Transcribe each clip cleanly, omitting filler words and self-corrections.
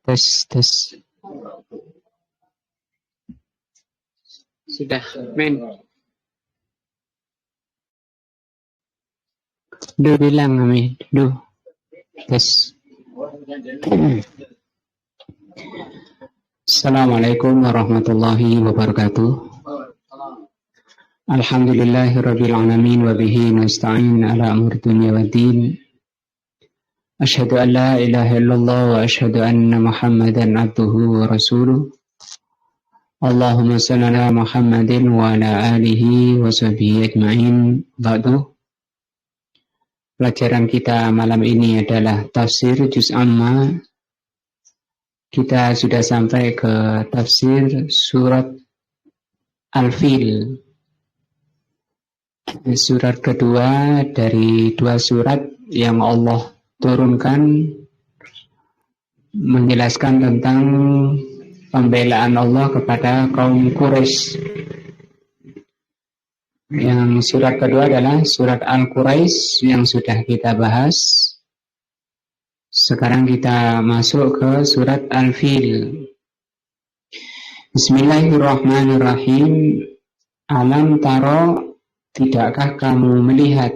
Tes. Sudah, men. Bilang kami. Tes. Assalamualaikum warahmatullahi wabarakatuh. Alhamdulillahirabbil alamin wa bihi nasta'in ala umuri dunya waddin. Asyhadu an la ilaha illallah wa asyhadu anna Muhammadan abduhu wa rasuluh. Allahumma shalli ala Muhammadin wa ala alihi wa sahbihi ajma'in. Ba'du. Pelajaran kita malam ini adalah tafsir juz amma. Kita sudah sampai ke tafsir surat Al-Fil. Surat kedua dari dua surat yang Allah turunkan menjelaskan tentang pembelaan Allah kepada kaum Quraisy. Yang surat kedua adalah surat Al-Quraisy yang sudah kita bahas. Sekarang kita masuk ke surat Al-Fil. Bismillahirrahmanirrahim. Alam taro, tidakkah kamu melihat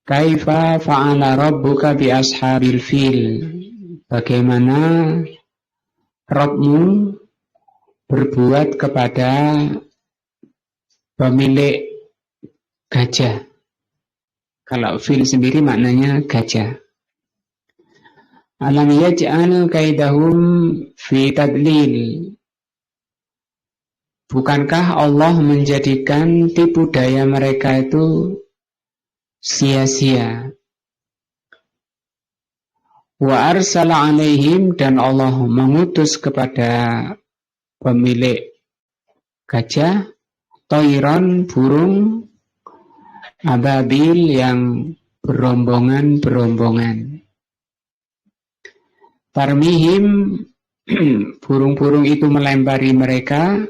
kaifa fa'ala rabbuka bi ashabil fil? Bagaimana Rabbmu berbuat kepada pemilik gajah. Kalau fil sendiri maknanya gajah. Alam yaj'al kaidahum fi tadlil. Bukankah Allah menjadikan tipu daya mereka itu sia-sia? Wa arsala alaihim, dan Allah mengutus kepada pemilik gajah toiron, burung ababil yang berombongan-berombongan. Tarmihim, burung-burung itu melempari mereka,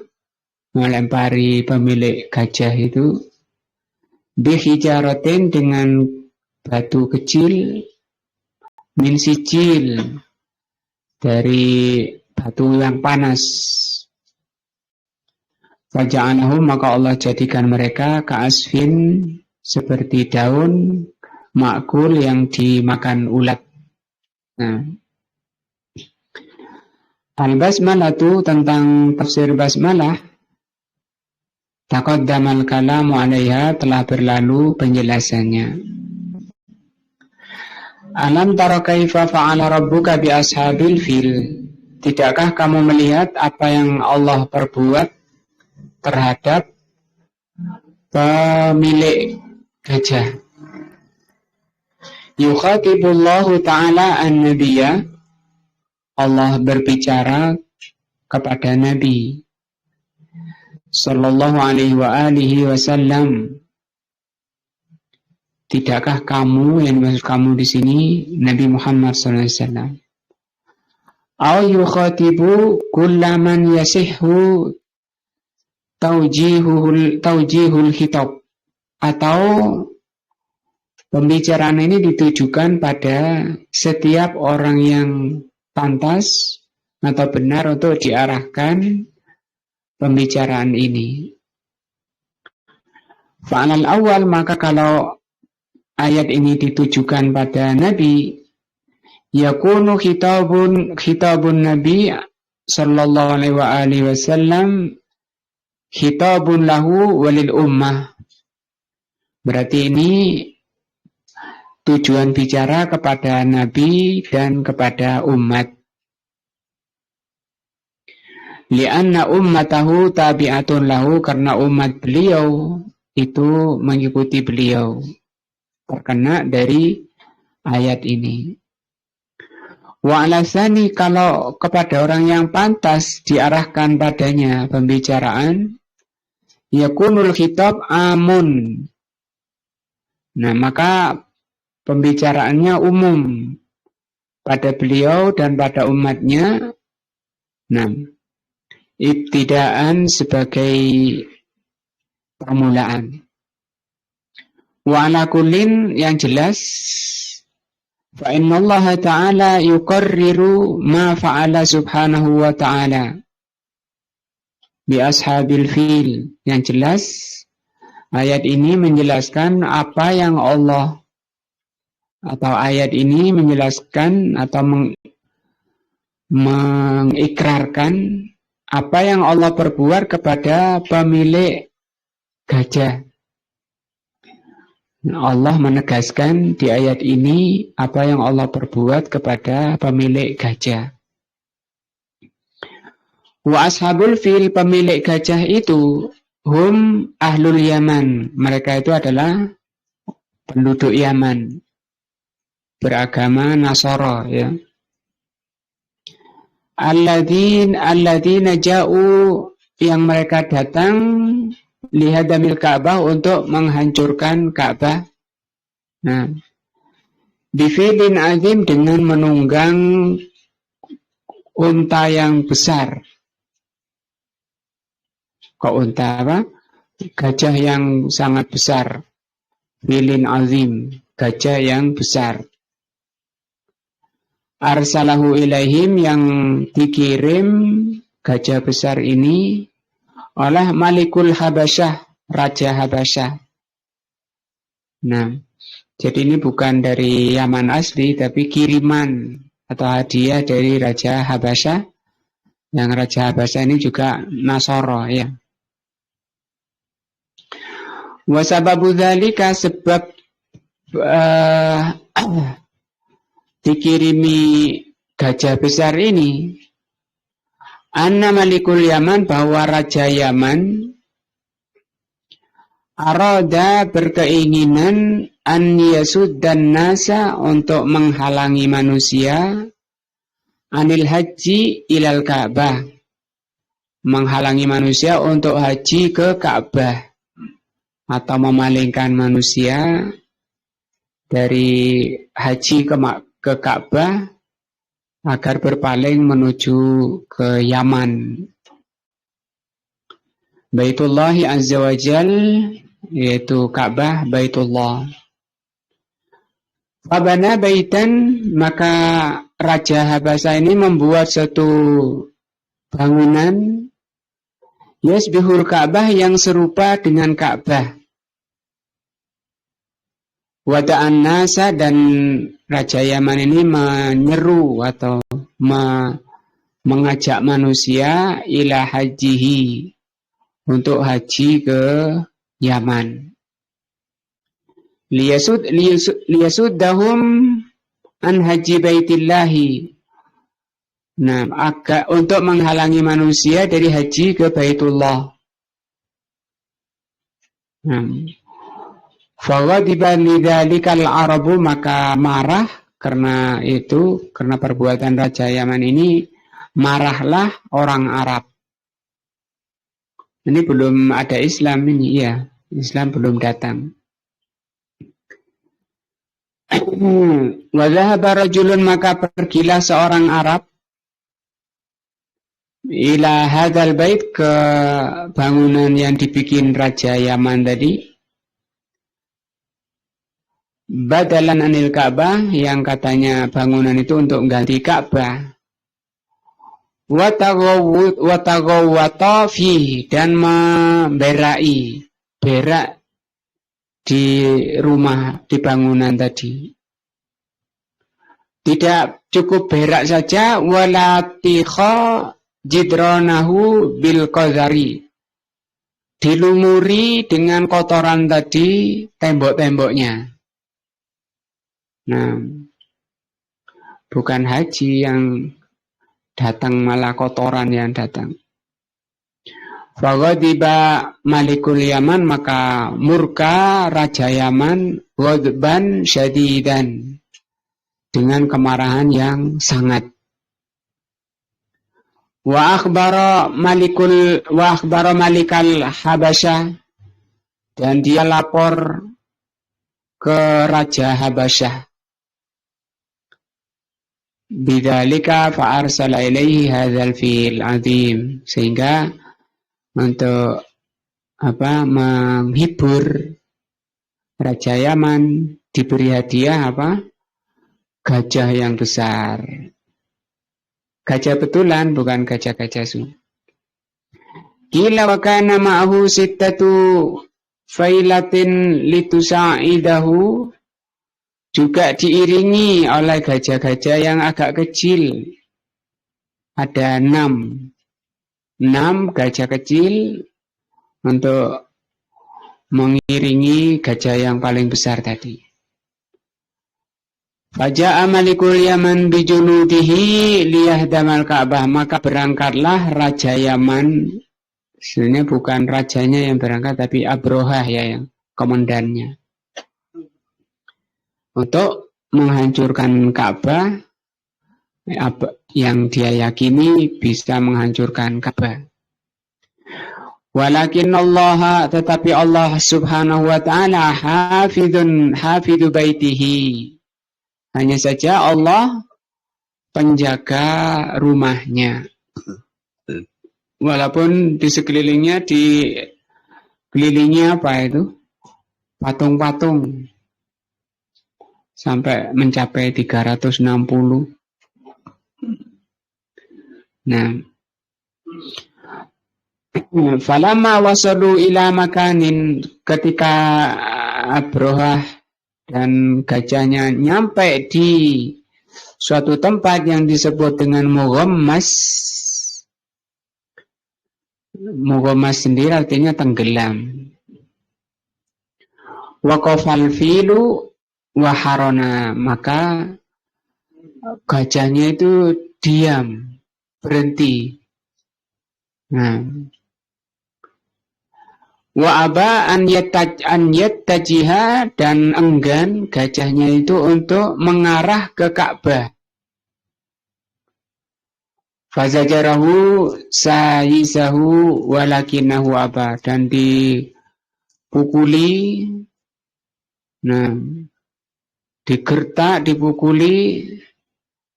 melempari pemilik gajah itu bihijaratin, dengan batu kecil, min sijil, dari batu yang panas. Faja'anahum, maka Allah jadikan mereka ka'asfin, seperti daun makul yang dimakan ulat. Nah, al-basmalah itu tentang tafsir basmalah. Taqaddamal kalamu 'alaiha, telah berlalu penjelasannya. Alam tara kaifa fa'ala rabbuka bi ashabil fil? Tidakkah kamu melihat apa yang Allah perbuat terhadap pemilik gajah? Yukhatibullahu ta'ala an-nabiyya, Allah berbicara kepada Nabi sallallahu alaihi wa alihi wasallam. Tidakkah kamu, yang dimaksud kamu di sini Nabi Muhammad sallallahu alaihi wasallam, au yukhatibu kullaman yasihhu taujihul khitab, atau pembicaraan ini ditujukan pada setiap orang yang pantas atau benar untuk diarahkan pembicaraan ini. Fa'alal awal, maka kalau ayat ini ditujukan pada Nabi, yakunu khitabun Nabi sallallahu alaihi wasallam khitabun lahu walil ummah. Berarti ini tujuan bicara kepada Nabi dan kepada umat. Lianna ummatahu tabi'atun lahu, karena umat beliau itu mengikuti beliau. Terkena dari ayat ini. Wa alasani, kalau kepada orang yang pantas diarahkan padanya pembicaraan, yakunul khitab amun. Nah, maka pembicaraannya umum pada beliau dan pada umatnya. Nah, ibtidaan sebagai permulaan. Wa ala kullin, yang jelas Fa inna Allah Ta'ala yuqarriru ma fa'ala subhanahu wa ta'ala bi ashabil fil. Yang jelas ayat ini menjelaskan apa yang Allah, atau ayat ini menjelaskan atau mengikrarkan apa yang Allah perbuat kepada pemilik gajah. Allah menegaskan di ayat ini apa yang Allah perbuat kepada pemilik gajah. Wa ashabul fil, pemilik gajah itu hum ahlul Yaman. Mereka itu adalah penduduk Yaman, beragama Nasara, ya. Alladzina ja'u, yang mereka datang lihadamil Ka'bah, untuk menghancurkan Ka'bah. Nah, bifilin azim, dengan menunggang unta yang besar. Kok unta apa? Gajah yang sangat besar. Filin azim, gajah yang besar. Arsalahu ilaihim, yang dikirim gajah besar ini oleh Malikul Habasyah, Raja Habasyah. Nah, jadi ini bukan dari Yaman asli, tapi kiriman atau hadiah dari Raja Habasyah. Yang Raja Habasyah ini juga Nasara, ya. Wa sababu dzalika, sebab dikirimi gajah besar ini, anna Malikul Yaman, bahwa Raja Yaman arada, berkeinginan, an yasuddan nasa, untuk menghalangi manusia, anil haji ilal Ka'bah, menghalangi manusia untuk haji ke Ka'bah, atau memalingkan manusia dari haji ke Ka'bah agar berpaling menuju ke Yaman. Baitullahi Azza wa Jal, yaitu Ka'bah, Baitullah. Fabana baitan, maka Raja Habasyah ini membuat satu bangunan, yasbihul Ka'bah, yang serupa dengan Ka'bah. Wada'an nasa, dan Raja Yaman ini menyeru atau mengajak manusia ila hajihi, untuk haji ke Yaman. Liyasuddahum an haji baitillahi. Nah, untuk menghalangi manusia dari haji ke Baitullah. Faghadiba lidzalikal arabu, maka marah karena itu, karena perbuatan Raja Yaman ini, marahlah orang Arab. Ini belum ada Islam ini, ya. Islam belum datang. Wa dhahaba rajulun, maka pergilah seorang Arab, ila hadzal bait, ke bangunan yang dibikin Raja Yaman tadi, badalan anil Ka'bah, yang katanya bangunan itu untuk mengganti Ka'bah. Watagawwata fi, dan memberai, berak di rumah, di bangunan tadi. Tidak cukup berak saja, walatikha jidranahu bil qadari, dilumuri dengan kotoran tadi tembok-temboknya. Nah, bukan haji yang datang, malah kotoran yang datang. Faghadiba Malikul Yaman, maka murka Raja Yaman, ghadban syadidan, dengan kemarahan yang sangat. Wa akhbara Malikal Habasyah, dan dia lapor ke Raja Habasyah. Bidzalika fa arsala ilaihi hadzal fil azim, sehingga untuk menghibur Raja Yaman, diberi hadiah gajah yang besar. Gajah betulan, bukan gajah-gajah sungai. Qila wa kana ma'ahu sittatu failatin litusa'idahu, juga diiringi oleh gajah-gajah yang agak kecil. Ada 6 gajah kecil untuk mengiringi gajah yang paling besar tadi. Faja'a malikul Yaman bijunudihi liyahdamal Ka'bah, maka berangkatlah Raja Yaman. Sebenarnya bukan rajanya yang berangkat, tapi Abrohah ya yang komandannya, untuk menghancurkan Ka'bah yang dia yakini bisa menghancurkan Ka'bah. Walakin Allah, tetapi Allah subhanahu wa ta'ala hafidhu baitihi, hanya saja Allah penjaga rumahnya. Walaupun di sekelilingnya dikelilingi apa itu? Patung-patung. Sampai mencapai 360. Nah. Falamma wasalu ila makanin, ketika Abrohah dan gajahnya nyampe di suatu tempat yang disebut dengan Mughammas. Mughammas sendiri artinya tenggelam. Waqafal filu wa harona, maka gajahnya itu diam, berhenti. Nah, wa aba an yattajiha, dan enggan gajahnya itu untuk mengarah ke Ka'bah. Fazajarahu sayisahu walakinahu aba, dan dipukuli, nah, digertak, dipukuli,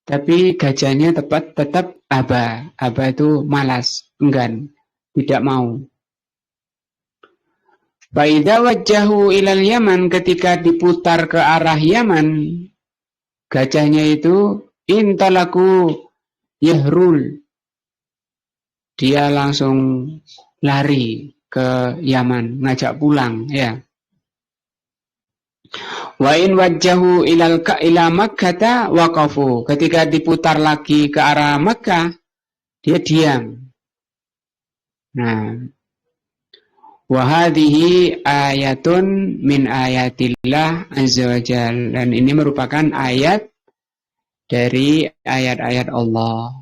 tapi gajahnya tetap aba. Aba itu malas, enggan, tidak mau. Faidha wajjahu ilal Yaman, ketika diputar ke arah Yaman, gajahnya itu intalaku yahrul, dia langsung lari ke Yaman, ngajak pulang ya. Wa in wajjahu ila Makkah waqafu, ketika diputar lagi ke arah Makkah, dia diam. Nah, wa hadhihi ayatun min ayatillah azza wajal, dan ini merupakan ayat dari ayat-ayat Allah.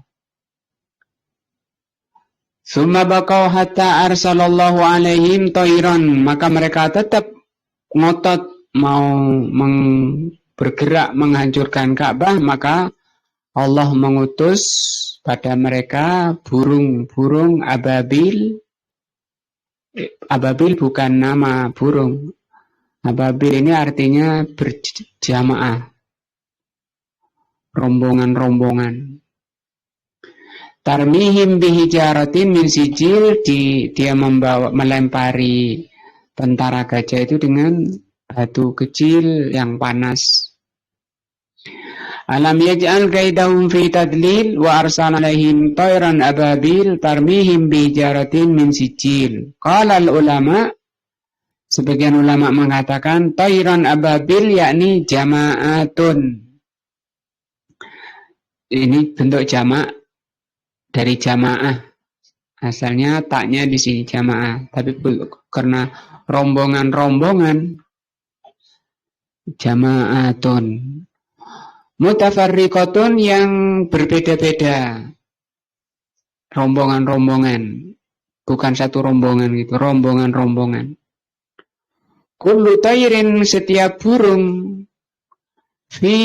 Summa baqaw hatta arsalallahu alaihim tayran, maka mereka tetap ngotot mau bergerak menghancurkan Ka'bah, maka Allah mengutus pada mereka burung-burung ababil. Ababil bukan nama burung. Ababil ini artinya berjamaah, rombongan-rombongan. Tarmihim bihijaratin min sijil, dia melempari tentara gajah itu dengan batu kecil yang panas. Alam yaj'al kaidahum fi tadlil wa arsala alaihim tayran ababil tarmihim bihijaratin min sijil. Qala ulama, sebagian ulama mengatakan tayran ababil yakni jama'atun. Ini bentuk jamak dari jamaah. Asalnya taknya di sini jamaah, tapi karena rombongan-rombongan jama'atun. Mutafarriqatun, yang berbeda-beda. Rombongan-rombongan. Bukan satu rombongan gitu, rombongan-rombongan. Kullu tayrin, setiap burung, fi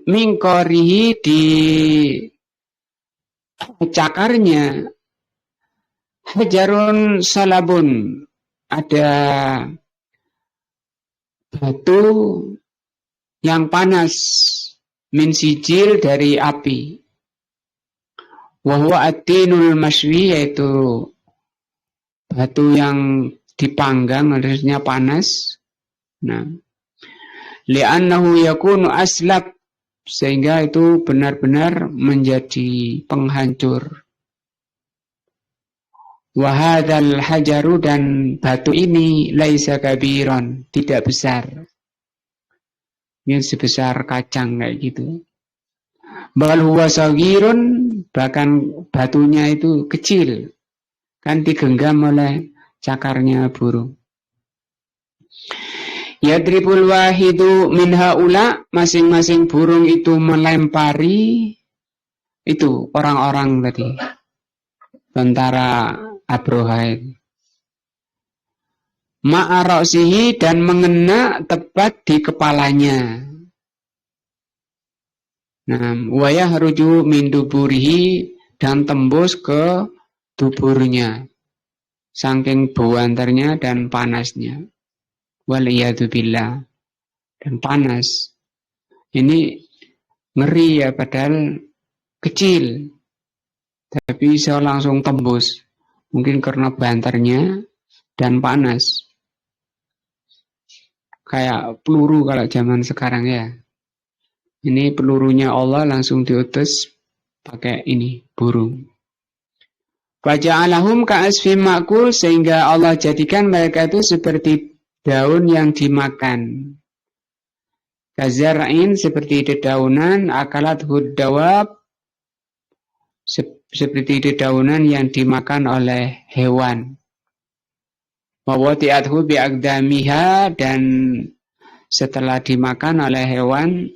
mingkorihi, di cakarnya, hajarun salabun, ada batu yang panas, min sijil, dari api. Wa huwa at-tinul maswi, yaitu batu yang dipanggang, harusnya panas. Nah, li'annahu yakunu aslab, sehingga itu benar-benar menjadi penghancur. Wa hadzal hajaru, dan batu ini laisa kabiron, tidak besar. Ini sebesar kacang kayak gitu. Bal huwa saghirun, bahkan batunya itu kecil. Kan digenggam oleh cakarnya burung. Yadribul wahidu min haula, masing-masing burung itu melempari itu orang-orang tadi, tentara Abroha. Ma'arosihi, dan mengena tepat di kepalanya. Nah, wayah ruju min duburihi, dan tembus ke tuburnya, saking buantarnya dan panasnya. Waliyadzubillah, dan panas. Ini ngeri ya, padahal kecil, tapi bisa langsung tembus. Mungkin karena bantarnya dan panas. Kayak peluru kalau zaman sekarang ya. Ini pelurunya Allah langsung diutus pakai ini, burung. Faja'alahum ka'asfim ma'kul, sehingga Allah jadikan mereka itu seperti daun yang dimakan. Kazar'in, seperti dedaunan, akalat huddawab, seperti dedaunan yang dimakan oleh hewan. Wawati'athu bi'aqdamiha, dan setelah dimakan oleh hewan,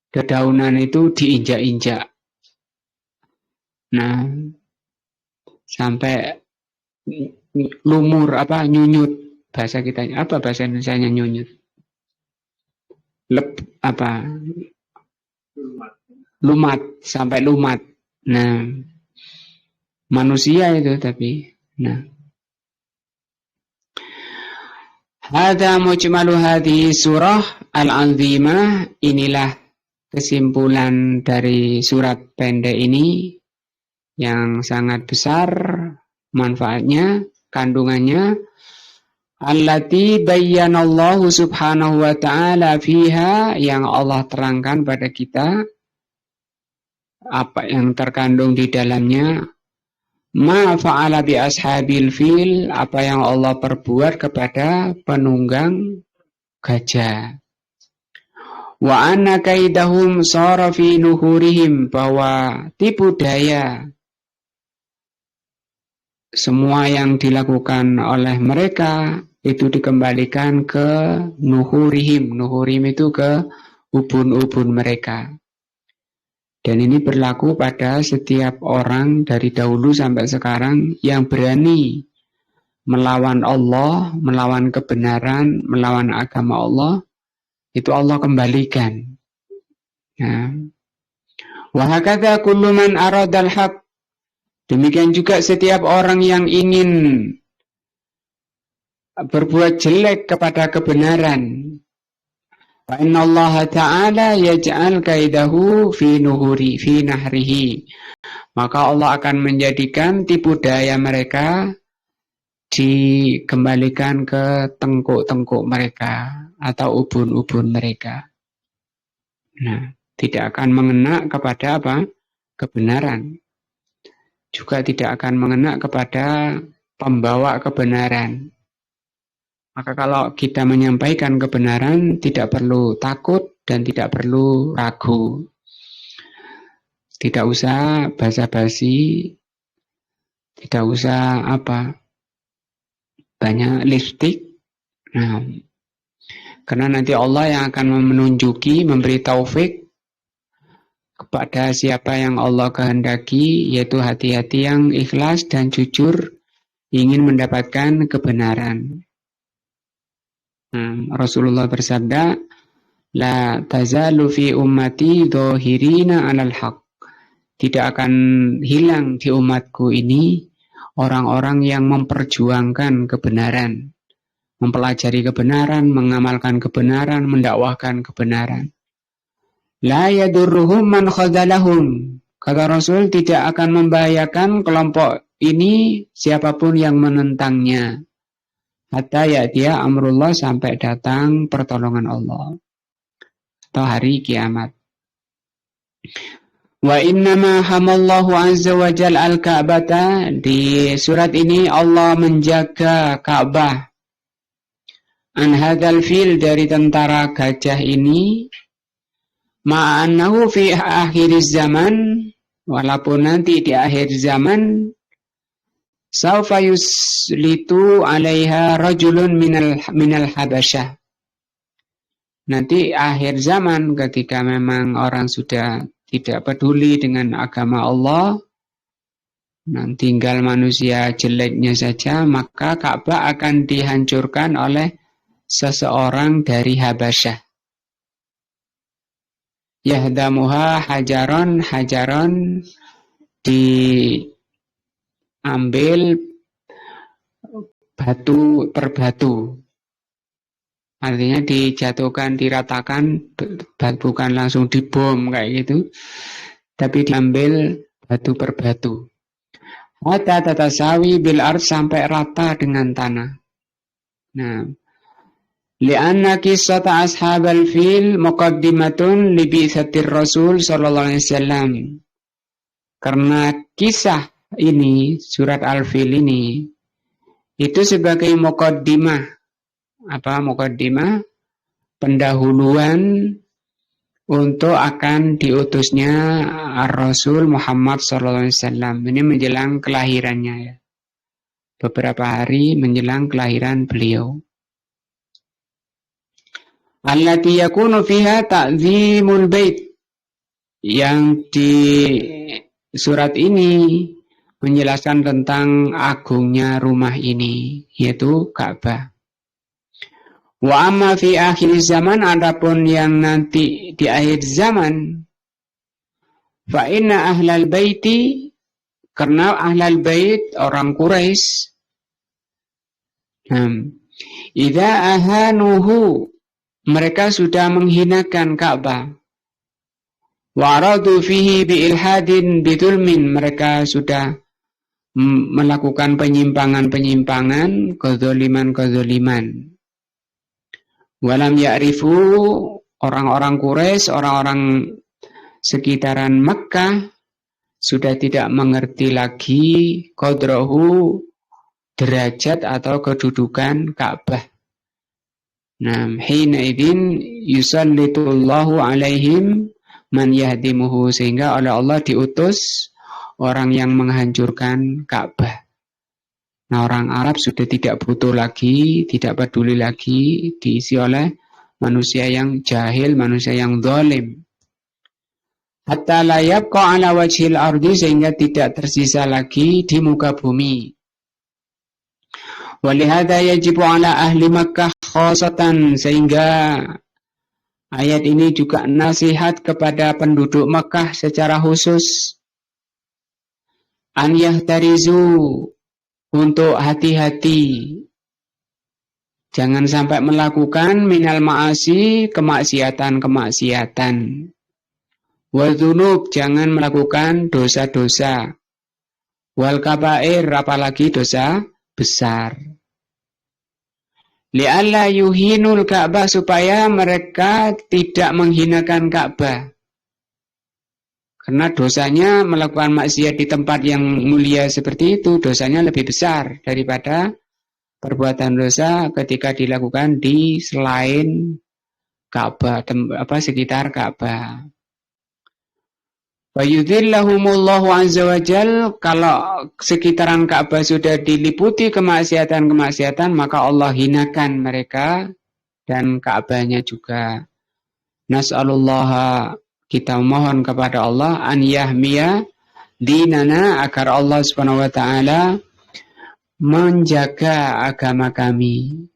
dedaunan itu diinjak-injak. Nah, sampai lumur, nyunyut. Bahasa kita, apa bahasa Indonesianya nyunyut? Lumat, sampai lumat. Nah, manusia itu tapi. Nah, hadza mujmalu hadhihi surah al-'azimah, inilah kesimpulan dari surat pendek ini yang sangat besar manfaatnya, kandungannya. Allati bayyanallahu subhanahu wa ta'ala fiha, yang Allah terangkan pada kita apa yang terkandung di dalamnya. Ma fa'ala bi ashabil fil, apa yang Allah perbuat kepada penunggang gajah. Wa anna kaidahum sara fi nuhurihim, bahwa tipu daya semua yang dilakukan oleh mereka itu dikembalikan ke nuhurihim. Nuhurihim itu ke ubun-ubun mereka. Dan ini berlaku pada setiap orang dari dahulu sampai sekarang yang berani melawan Allah, melawan kebenaran, melawan agama Allah, itu Allah kembalikan. Wa hakadha kullu man aradal haq, demikian juga setiap orang yang ingin berbuat jelek kepada kebenaran. Wa inna Allah ta'ala yaj'al kaidahu fi nahrihi, maka Allah akan menjadikan tipu daya mereka dikembalikan ke tengkuk-tengkuk mereka atau ubun-ubun mereka. Nah, tidak akan mengena kepada kebenaran. Juga tidak akan mengena kepada pembawa kebenaran. Maka kalau kita menyampaikan kebenaran, tidak perlu takut dan tidak perlu ragu. Tidak usah basa-basi, tidak usah banyak lipstik. Nah, karena nanti Allah yang akan menunjuki, memberi taufik kepada siapa yang Allah kehendaki, yaitu hati-hati yang ikhlas dan jujur ingin mendapatkan kebenaran. Rasulullah bersabda, la tazalu fi ummati dhahirina 'alal haq, tidak akan hilang di umatku ini orang-orang yang memperjuangkan kebenaran, mempelajari kebenaran, mengamalkan kebenaran, mendakwahkan kebenaran. La yadurruhum man khadalahum, kata Rasul, tidak akan membahayakan kelompok ini siapapun yang menentangnya. Hatta ya dia amrullah, sampai datang pertolongan Allah atau hari kiamat. Wa innama hamallahu azza wa jal al-Ka'bata, di surat ini Allah menjaga Ka'bah, an hadzal fil, dari tentara gajah ini, ma'annahu fi akhir zaman, walaupun nanti di akhir zaman, saufa yuslitu 'alaiha rajulun minal habasyah. Nanti akhir zaman ketika memang orang sudah tidak peduli dengan agama Allah, nanti tinggal manusia jeleknya saja, maka Ka'bah akan dihancurkan oleh seseorang dari Habasyah. Yahdamuha hajaron, hajaron, diambil batu per batu. Artinya dijatuhkan, diratakan, bukan langsung dibom kayak gitu, tapi diambil batu per batu. Hatta tatasawi bil ard, sampai rata dengan tanah. Nah, li'anna qissata ashabal fil muqaddimatun li bi'tsatir Rasul sallallahu alaihi wasallam. Karena kisah ini, surat Al-Fil ini, itu sebagai muqaddimah. Apa muqaddimah? Pendahuluan untuk akan diutusnya Ar-Rasul Muhammad SAW. Ini menjelang kelahirannya ya. Beberapa hari menjelang kelahiran beliau. Allati yakunu fiha ta'zimul bait. Yang di surat ini menjelaskan tentang agungnya rumah ini, yaitu Ka'bah. Wa amma fi akhir zaman, adapun yang nanti di akhir zaman, fa inna ahlal baiti, karena ahlal bait orang Quraisy, idza ahanuhu, mereka sudah menghinakan Ka'bah, wa aradu fihi bi ilhadin bidulmin, mereka sudah melakukan penyimpangan-penyimpangan, kezaliman-kezaliman. Walam ya'rifu, orang-orang Quraisy, orang-orang sekitaran Makkah sudah tidak mengerti lagi qadrahu, derajat atau kedudukan Ka'bah. Nah, hina idzin yusallitullahu alaihim man yahdimuhu, sehingga oleh Allah diutus orang yang menghancurkan Ka'bah. Nah, orang Arab sudah tidak butuh lagi, tidak peduli lagi, diisi oleh manusia yang jahil, manusia yang zalim. Hatta la yabqa ala wajhil ardi, sehingga tidak tersisa lagi di muka bumi. Walihada yajibu ala ahli Makkah khosatan, sehingga ayat ini juga nasihat kepada penduduk Makkah secara khusus. An yahtarizu, untuk hati-hati, jangan sampai melakukan minal ma'asi, kemaksiatan-kemaksiatan. Wal dzunub, jangan melakukan dosa-dosa. Wal kabair, apalagi dosa besar. Li'alla yuhinul Ka'bah, supaya mereka tidak menghinakan Ka'bah. Karena dosanya melakukan maksiat di tempat yang mulia seperti itu, dosanya lebih besar daripada perbuatan dosa ketika dilakukan di selain Ka'bah, sekitar Ka'bah. Wa yudhillahumullahu azza wa jal, kalau sekitaran Ka'bah sudah diliputi kemaksiatan-kemaksiatan, maka Allah hinakan mereka dan Ka'bahnya juga. Nas'alullaha, kita mohon kepada Allah, an yahmiya dinana, agar Allah Subhanahu wa taala menjaga agama kami,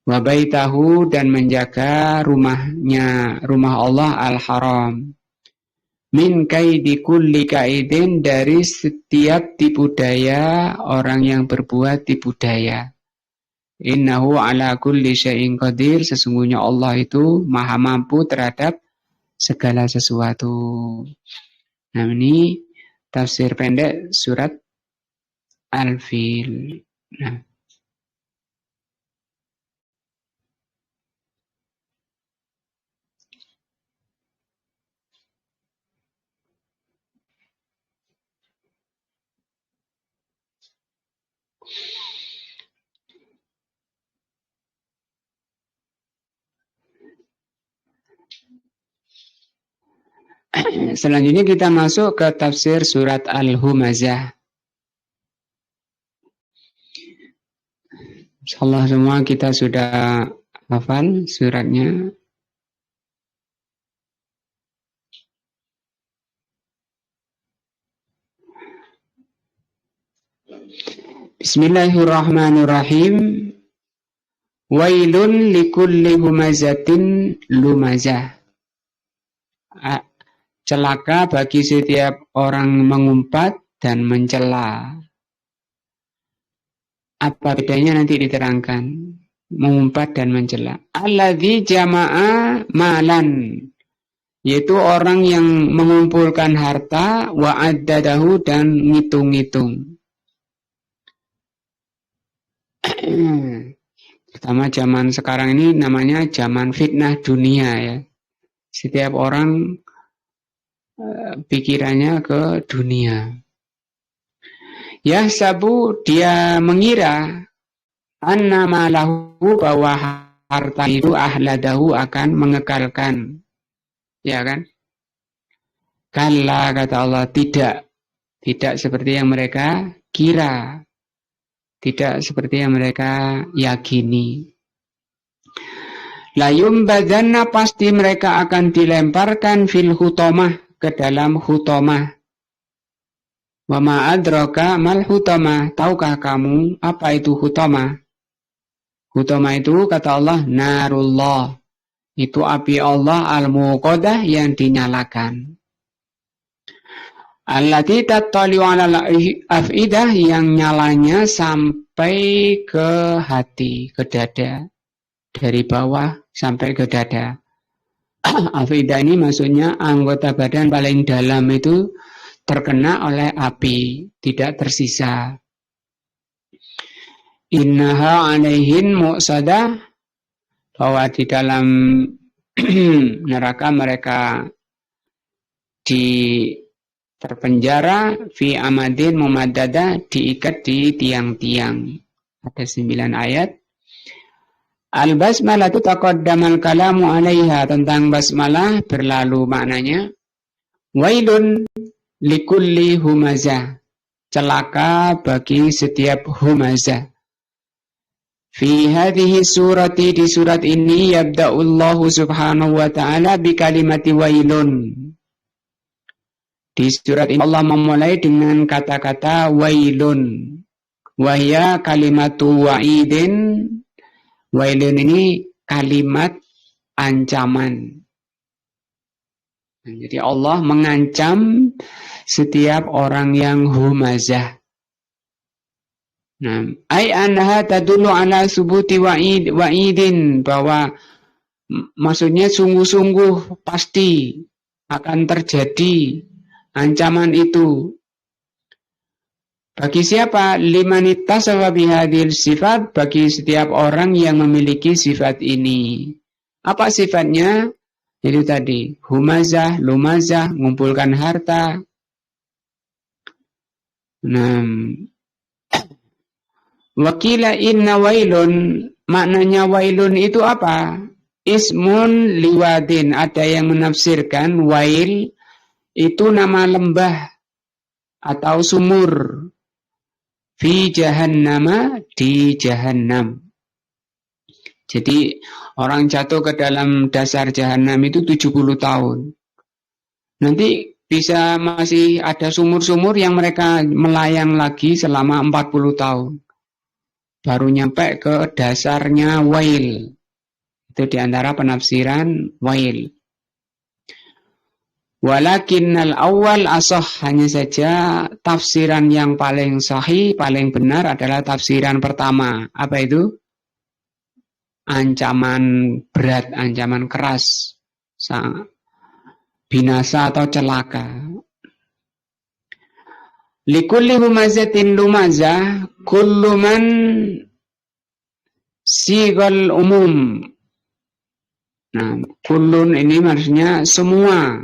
wa baitahu, dan menjaga rumahnya, rumah Allah al-haram, min kaidi kulli kaidin, dari setiap tipu daya orang yang berbuat tipu daya. Innahu ala kulli syai'in qadir, sesungguhnya Allah itu maha mampu terhadap segala sesuatu. Nah, ini tafsir pendek surat Al-Fil. Nah, Selanjutnya kita masuk ke tafsir surat Al-Humazah. Insyaallah semua kita sudah hafal suratnya. Bismillahirrahmanirrahim. Wailun likulli humazatin lumazah. Celaka bagi setiap orang mengumpat dan mencela. Apa bedanya nanti diterangkan. Mengumpat dan mencela. Alladzi jama'a malan. Yaitu orang yang mengumpulkan harta wa addadahu dan ngitung-ngitung. Pertama zaman sekarang ini namanya zaman fitnah dunia ya. Setiap orang pikirannya ke dunia. Yahsabu dia mengira anna malahu bahwa harta itu ahladahu akan mengekalkan. Ya kan? Kalla kata Allah tidak seperti yang mereka kira. Tidak seperti yang mereka yakini. Layum badanna pasti mereka akan dilemparkan fil hutomah ke dalam hutomah. Wa ma adraka mal hutomah. Tahukah kamu apa itu hutomah? Hutomah itu kata Allah narullah. Itu api Allah al-muqadah yang dinyalakan. Allati tattali'u 'alal afidah yang nyalanya sampai ke hati, ke dada. Dari bawah sampai ke dada. Afidah ini maksudnya anggota badan paling dalam itu terkena oleh api, tidak tersisa. Innaha 'alaihin mu'sadah, bahwa di dalam neraka mereka terpenjara fi amadin mumaddada, diikat di tiang-tiang. Ada 9 ayat. Al-basmalah itu taqaddamal kalamu 'alaiha, tentang basmalah berlalu maknanya. Wailun likulli humazah, celaka bagi setiap humazah. Fi hadhihi surati, di surat ini yabda'ullahu subhanahu wa ta'ala bi kalimati wailun. Di surat ini Allah memulai dengan kata-kata wailun. Wahya kalimatu wa'idin. Wailun ini kalimat ancaman. Jadi Allah mengancam setiap orang yang humazah. Nah, ai anha tadullu ala subuti wa'idin, bahwa maksudnya sungguh-sungguh pasti akan terjadi ancaman itu. Bagi siapa? Limanittasaba bihadil sifat, bagi setiap orang yang memiliki sifat ini. Apa sifatnya? Itu tadi, humazah, lumazah, mengumpulkan harta. Nah, wakila inna wailun, maknanya wailun itu apa? Ismun liwadin, ada yang menafsirkan wail itu nama lembah atau sumur. Fi jahannama, di jahannam. Jadi orang jatuh ke dalam dasar jahannam itu 70 tahun. Nanti bisa masih ada sumur-sumur yang mereka melayang lagi selama 40 tahun. Baru nyampe ke dasarnya wail. Itu diantara penafsiran wail. Walakinnal awal asah, hanya saja tafsiran yang paling sahih, paling benar adalah tafsiran pertama. Apa itu? Ancaman berat, ancaman keras, binasa atau celaka. Likulli humazatin lumazah, kullu man sigal umum. Nah, kullun ini maksudnya semua.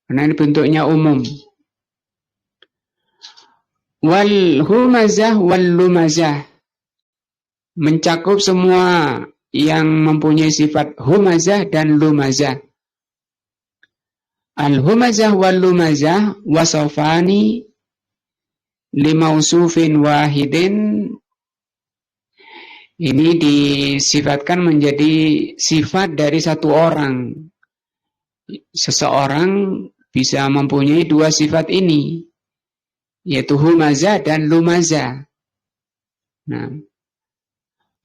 Karena ini bentuknya umum. Wal humazah wal lumazah, mencakup semua yang mempunyai sifat humazah dan lumazah. Al humazah wal lumazah wasafani limausufin wahidin, ini disifatkan menjadi sifat dari satu orang. Seseorang bisa mempunyai dua sifat ini, yaitu humazah dan lumazah. Nah,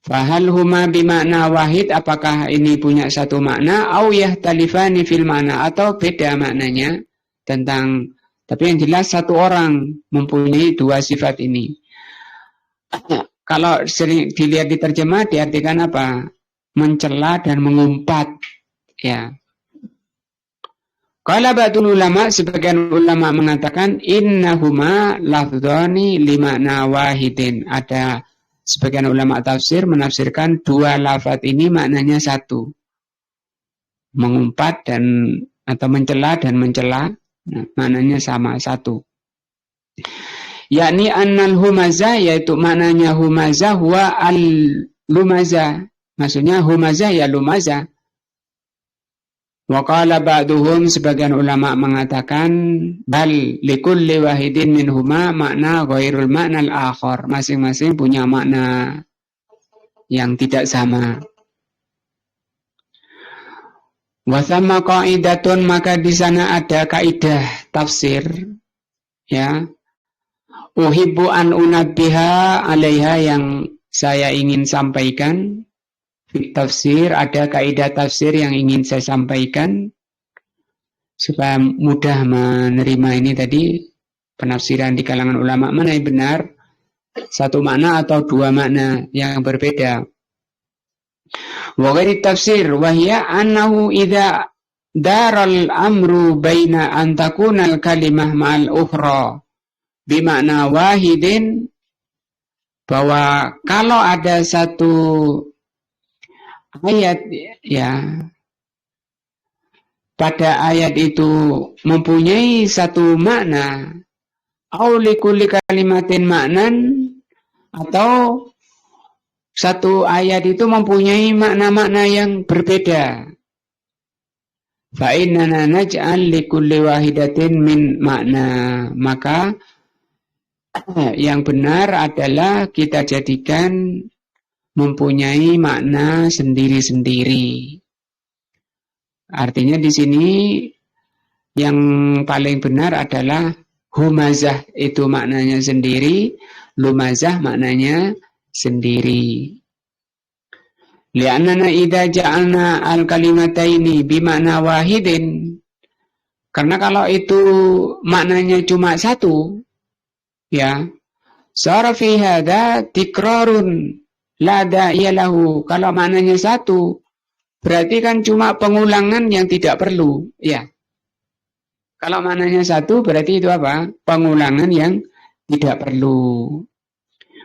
fahal huma bimakna wahid, apakah ini punya satu makna, au yahtalifani fil makna, atau beda maknanya tentang, tapi yang jelas satu orang mempunyai dua sifat ini. Kalau sering dilihat di terjemah diartikan apa? Mencela dan mengumpat, ya. Qala ba'dul ulama, sebagian ulama mengatakan innahuma lafdzani limakna wahidin. Ada sebagian ulama tafsir menafsirkan dua lafaz ini maknanya satu. Mengumpat dan atau mencela dan mencela, nah, maknanya sama, satu. Yakni annal humazah, yaitu maknanya humazah wa al lumazah. Maksudnya humazah ya lumazah. Wa qala ba'duhum, sebagian ulama mengatakan bal likulli wahidin minhuma makna ghairul makna al-akhar, masing-masing punya makna yang tidak sama. Wa thamma qaidatun, maka di sana ada kaidah tafsir, ya. Uhibbu an unabbiha 'alaiha, yang saya ingin sampaikan. Tafsir, ada kaidah tafsir yang ingin saya sampaikan supaya mudah menerima ini tadi penafsiran di kalangan ulama, mana yang benar, satu makna atau dua makna yang berbeda. Wa ghairi tafsir wa hiya annahu idza daral amru baina an takuna al kalimah ma'al ukhra bimakna wahidin, bahwa kalau ada satu ayat, ya, pada ayat itu mempunyai satu makna, au likulli kalimatin maknan, atau satu ayat itu mempunyai makna-makna yang berbeda, fa innana naj'al likulli wahidatin min makna, maka yang benar adalah kita jadikan mempunyai makna sendiri-sendiri. Artinya di sini yang paling benar adalah humazah itu maknanya sendiri, lumazah maknanya sendiri. Li'annana idza ja'alna al-kalimataini bimakna wahidin, karena kalau itu maknanya cuma satu, ya, sara fi hadza tikrarun la da'iya lahu, kalau maknanya satu berarti kan cuma pengulangan yang tidak perlu, ya. Kalau maknanya satu berarti itu apa? Pengulangan yang tidak perlu.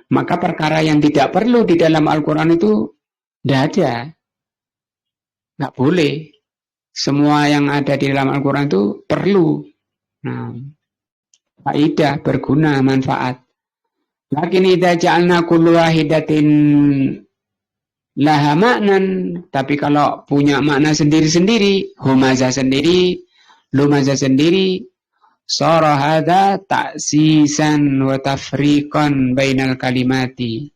Maka perkara yang tidak perlu di dalam Al-Quran itu tidak ada, nggak boleh. Semua yang ada di dalam Al-Quran itu perlu, nah, faidah, berguna, manfaat. Lakin idza ja'alna kullu wahidatin laha maknan, tapi kalau punya makna sendiri-sendiri, humazah sendiri, lumazah sendiri, sara hadza ta'sisan wa tafriqan bainal kalimati.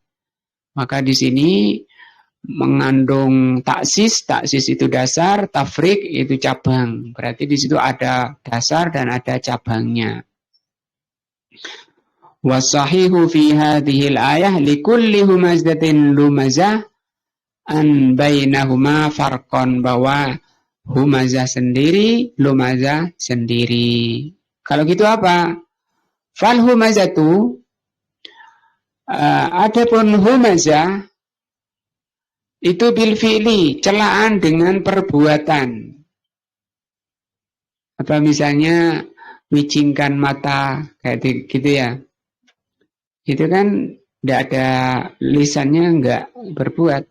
Maka di sini mengandung taksis, taksis itu dasar, tafriq itu cabang. Berarti di situ ada dasar dan ada cabangnya. Wasahihu fi hadhil ayah likulli humazatin lumazah an bainahuma farqan, bahwa humazah sendiri, lumazah sendiri. Kalau gitu apa? Fal humazatu, adapun humazah itu bil fi'li, celaan dengan perbuatan. Apa misalnya micingkan mata, kayak gitu ya. Itu kan tidak ada lisannya, enggak berbuat.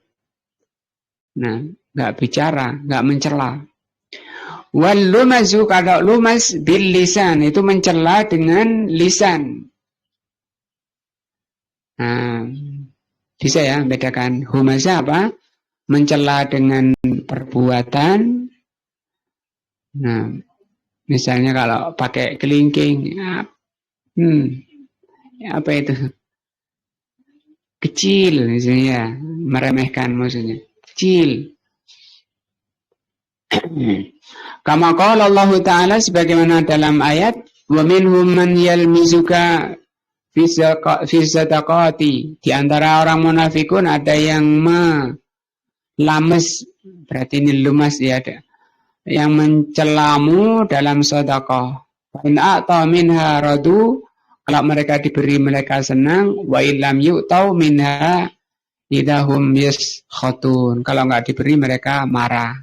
Nah, enggak bicara, enggak mencela. Wal lumazu, kalau lumas bil lisan, itu mencela dengan lisan. Nah, bisa ya bedakan. Humazah apa? Mencela dengan perbuatan. Nah, misalnya kalau pakai kelingking, apa itu? Kecil, misalnya, meremehkan maksudnya. Kecil. Kama qala Allah Ta'ala sebagaimana dalam ayat, wa minhum man yalmizuka fi sadaqati. Di antara orang munafikun ada yang lames, berarti ini lumas ya, yang mencelamu dalam sedekah. In a'ta minha radu, kalau mereka diberi mereka senang, wa illam yu'tau minha idahum yaskhatun. Kalau enggak diberi mereka marah.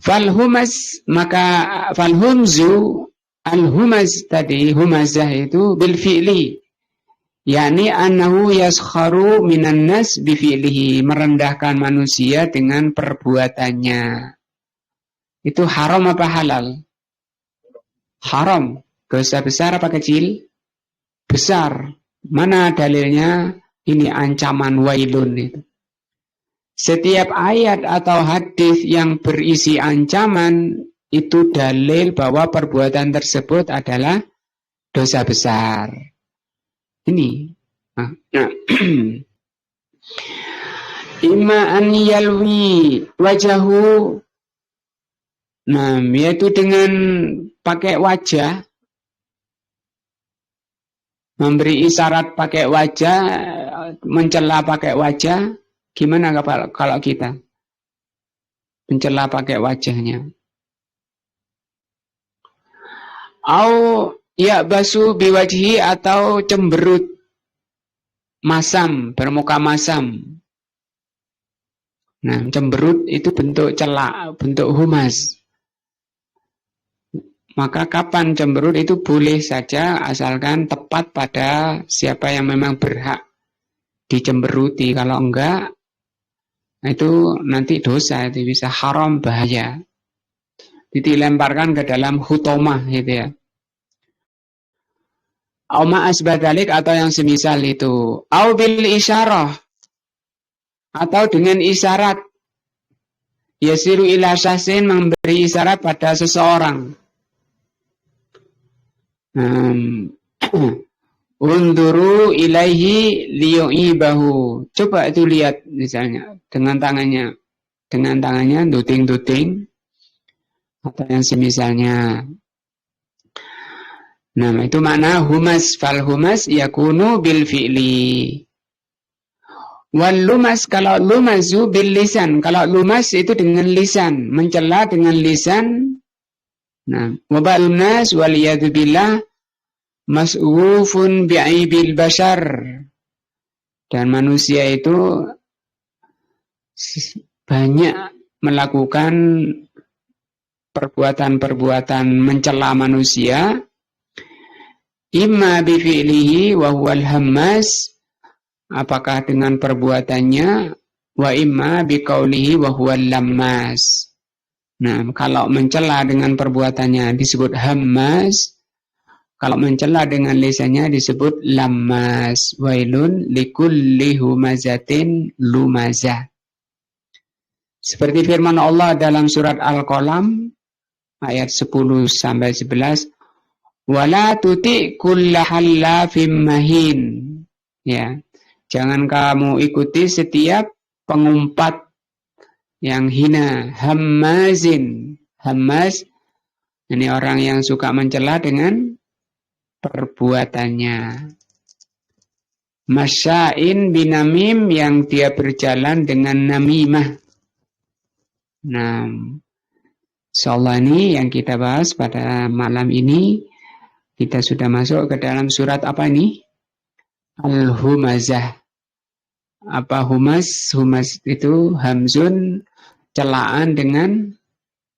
Falhumaz, maka falhumzu, al-humaz tadi, humazah itu bil fi'li, yakni annahu yaskharu minan nas bi fi'lihi, merendahkan manusia dengan perbuatannya. Itu haram apa halal? Haram. Dosa besar apa kecil? Besar. Mana dalilnya? Ini ancaman wailun itu. Setiap ayat atau hadis yang berisi ancaman itu dalil bahwa perbuatan tersebut adalah dosa besar. Ini. Imma an yalwi wajahu, nah, yaitu dengan pakai wajah, memberi isyarat pakai wajah, mencela pakai wajah. Gimana kalau kita mencela pakai wajahnya? Au ya basu biwajhi, atau cemberut, masam, bermuka masam. Nah, cemberut itu bentuk celak, bentuk humas. Maka kapan cemberut itu boleh saja, asalkan tepat pada siapa yang memang berhak dicemberuti. Kalau enggak, itu nanti dosa, itu bisa haram, bahaya. Dilemparkan ke dalam hutomah gitu ya. Au ma'asbadalik, atau yang semisal itu. Au bil isyarah, atau dengan isyarat. Yasiru ila syahsin, memberi isyarat pada seseorang. Unduru ilaihi liyu'ibahu. Coba itu lihat misalnya dengan tangannya duting-duting atau yang semisalnya. Nah, itu makna humas. Fal humas yakunu bil fi'li. Wal lumas, kalau lumazu bil lisan. Kalau lumas itu dengan lisan, mencela dengan lisan. Nah, waba'un nas waliyadu billah mas'ufun bi'aibil bashar. Dan manusia itu banyak melakukan perbuatan-perbuatan mencela manusia, imma bifi'lihi wa huwal hammas, apakah dengan perbuatannya, wa imma biqaulihi wa huwal lammas. Nah, kalau mencela dengan perbuatannya disebut hammas, kalau mencela dengan lisannya disebut lammas. Wailun likulli humazatin lumazah. Seperti firman Allah dalam surat Al-Qalam ayat 10 sampai 11, wala tuti kulla hallafim mahin. Ya, jangan kamu ikuti setiap pengumpat yang hina. Hammazin, hammaz, ini orang yang suka mencela dengan perbuatannya. Masya'in binamim, yang dia berjalan dengan namimah. Nah, insyaallah ini yang kita bahas pada malam ini. Kita sudah masuk ke dalam surat apa ini? Al-Humazah. Apa humas? Humas itu hamzun, celaan dengan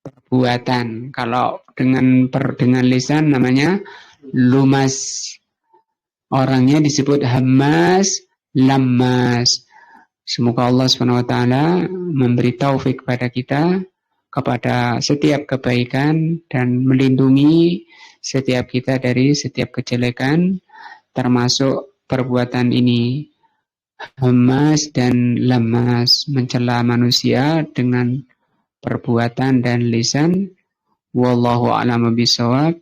perbuatan. Kalau dengan lisan namanya lumas. Orangnya disebut hammas, lammas. Semoga Allah SWT memberi taufik kepada kita, kepada setiap kebaikan, dan melindungi setiap kita dari setiap kejelekan, termasuk perbuatan ini hemas dan lemas, mencela manusia dengan perbuatan dan lisan. Wallahu a'lamu bishawab.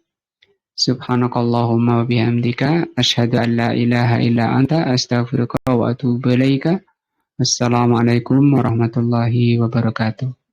Subhanakallahumma wa bihamdika asyhadu an la ilaha illa anta astaghfiruka wa atubu ilaika. Wassalamualaikum warahmatullahi wabarakatuh.